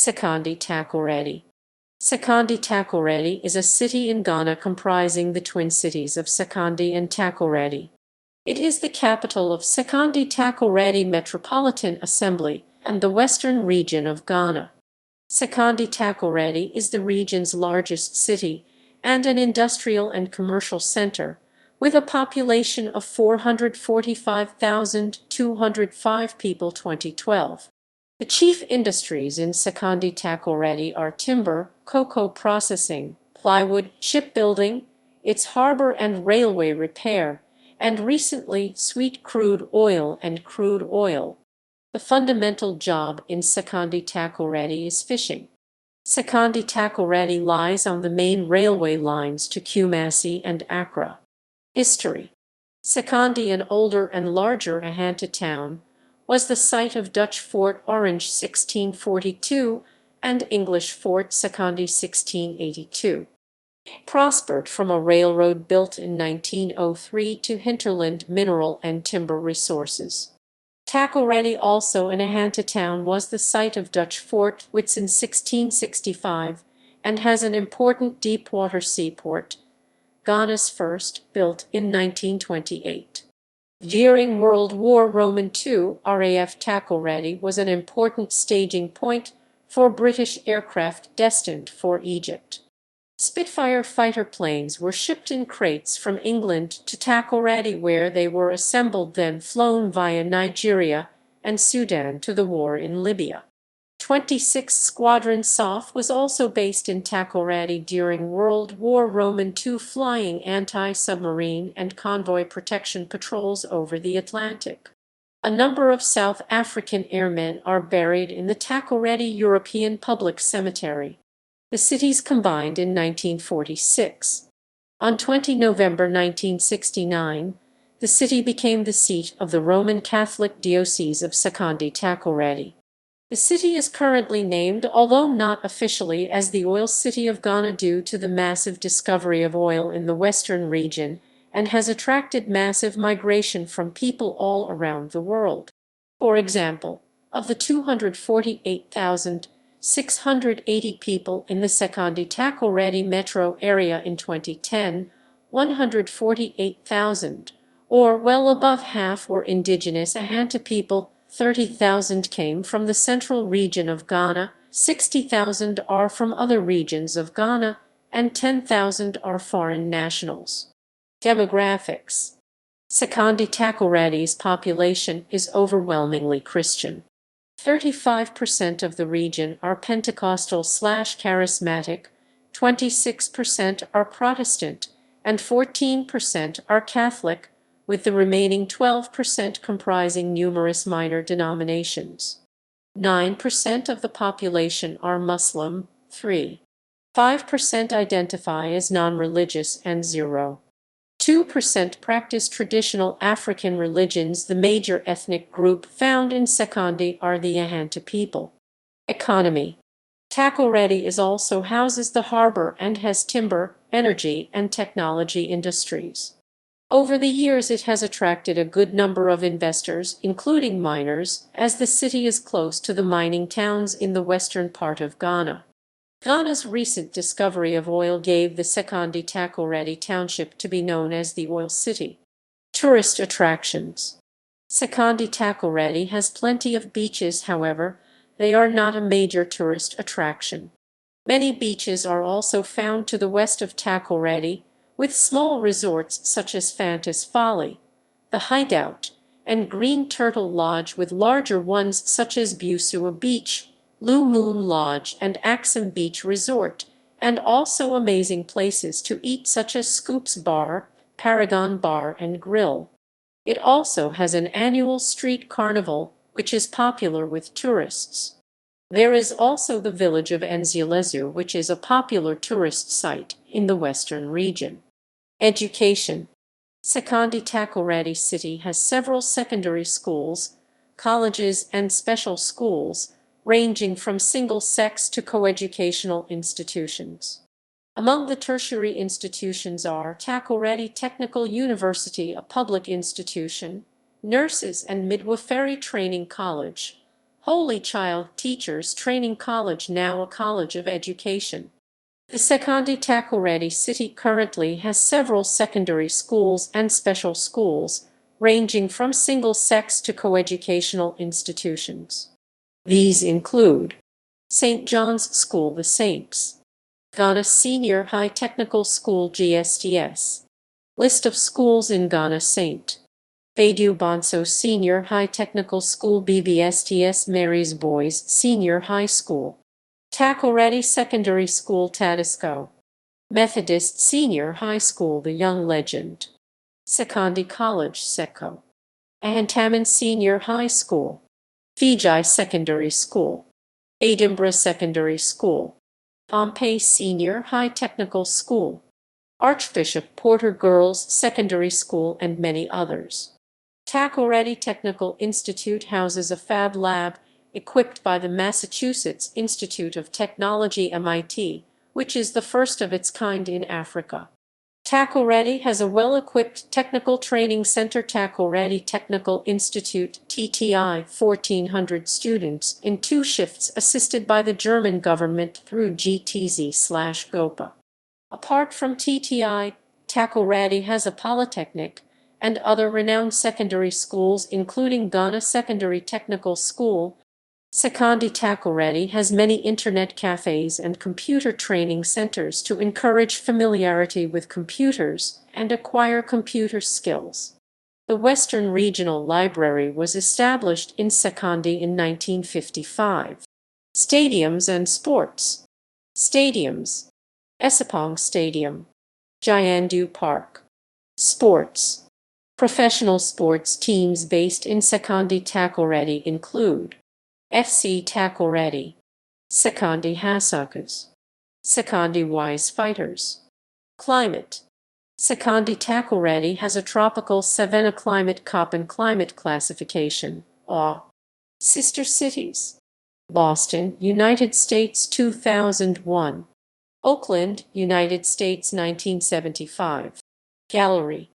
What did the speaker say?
Sekondi-Takoradi. Sekondi-Takoradi is a city in Ghana comprising the twin cities of Sekondi and Takoradi. It is the capital of Sekondi-Takoradi Metropolitan Assembly and the western region of Ghana. Sekondi-Takoradi is the region's largest city and an industrial and commercial center, with a population of 445,205 people 2012. The chief industries in Sekondi-Takoradi are timber, cocoa processing, plywood, shipbuilding, its harbour and railway repair, and recently sweet crude oil and crude oil. The fundamental job in Sekondi-Takoradi is fishing. Sekondi-Takoradi lies on the main railway lines to Kumasi and Accra. History. Sekondi, an older and larger Ahanta town, was the site of Dutch Fort Orange 1642 and English Fort Sekondi 1682. Prospered from a railroad built in 1903 to hinterland mineral and timber resources. Takoradi, also an Ahanta town, was the site of Dutch Fort Whitsun 1665 and has an important deep-water seaport, Ghana's first, built in 1928. During World War II, RAF Takoradi was an important staging point for British aircraft destined for Egypt. Spitfire fighter planes were shipped in crates from England to Takoradi, where they were assembled, then flown via Nigeria and Sudan to the war in Libya. 26th Squadron SOF was also based in Takoradi during World War II, flying anti-submarine and convoy protection patrols over the Atlantic. A number of South African airmen are buried in the Takoradi European Public Cemetery. The cities combined in 1946. On 20 November 1969, the city became the seat of the Roman Catholic Diocese of Sekondi-Takoradi. The city is currently named, although not officially, as the Oil City of Ghana due to the massive discovery of oil in the western region, and has attracted massive migration from people all around the world. For example, of the 248,680 people in the Sekondi-Takoradi metro area in 2010, 148,000, or well above half, were indigenous Ahanta people. 30,000 came from the central region of Ghana, 60,000 are from other regions of Ghana, and 10,000 are foreign nationals. Demographics. Sekondi-Takoradi's population is overwhelmingly Christian. 35% of the region are Pentecostal/Charismatic, 26% are Protestant, and 14% are Catholic, with the remaining 12% comprising numerous minor denominations. 9% of the population are Muslim, 5% identify as non-religious, and 2% practice traditional African religions. The major ethnic group found in Sekondi are the Ahanta people. Economy. Takoradi also houses the harbour and has timber, energy, and technology industries. Over the years, it has attracted a good number of investors, including miners, as the city is close to the mining towns in the western part of Ghana. Ghana's recent discovery of oil gave the Sekondi-Takoradi township to be known as the Oil City. Tourist attractions. Sekondi-Takoradi has plenty of beaches, however, they are not a major tourist attraction. Many beaches are also found to the west of Takoradi, with small resorts such as Fantas Folly, The Hideout, and Green Turtle Lodge, with larger ones such as Busua Beach, Blue Moon Lodge, and Axum Beach Resort, and also amazing places to eat such as Scoops Bar, Paragon Bar and Grill. It also has an annual street carnival, which is popular with tourists. There is also the village of Nzilezu, which is a popular tourist site in the western region. Education. Sekondi-Takoradi City has several secondary schools, colleges, and special schools, ranging from single-sex to coeducational institutions. Among the tertiary institutions are Takoradi Technical University, a public institution, Nurses and Midwifery Training College, Holy Child Teachers Training College, now a college of education. The Sekondi-Takoradi city currently has several secondary schools and special schools, ranging from single-sex to coeducational institutions. These include St. John's School the Saints, Ghana Senior High Technical School GSTS. List of schools in Ghana: St. Badu Bonso Senior High Technical School, BBSTS Mary's Boys Senior High School, Takoradi Secondary School, Tadisco, Methodist Senior High School, The Young Legend, Sekondi College, Seko, Antaman Senior High School, Fiji Secondary School, Edinburgh Secondary School, Pompey Senior High Technical School, Archbishop Porter Girls Secondary School, and many others. Takoradi Technical Institute houses a fab lab equipped by the Massachusetts Institute of Technology (MIT), which is the first of its kind in Africa. Takoradi has a well-equipped technical training center, Takoradi Technical Institute (TTI), 1,400 students in 2 shifts, assisted by the German government through GTZ/GOPA. Apart from TTI, Takoradi has a polytechnic and other renowned secondary schools, including Ghana Secondary Technical School. Sekondi-Takoradi has many internet cafes and computer training centers to encourage familiarity with computers and acquire computer skills. The Western Regional Library was established in Sekondi in 1955. Stadiums and sports. Stadiums: Esapong Stadium, Jayandu Park. Sports. Professional sports teams based in Sekondi-Takoradi include FC Takoradi, Sekondi Hasakas, Sekondi Wise Fighters. Climate. Sekondi-Takoradi has a tropical savanna climate, Köppen climate classification, AW. Sister cities: Boston, United States 2001. Oakland, United States 1975. Gallery.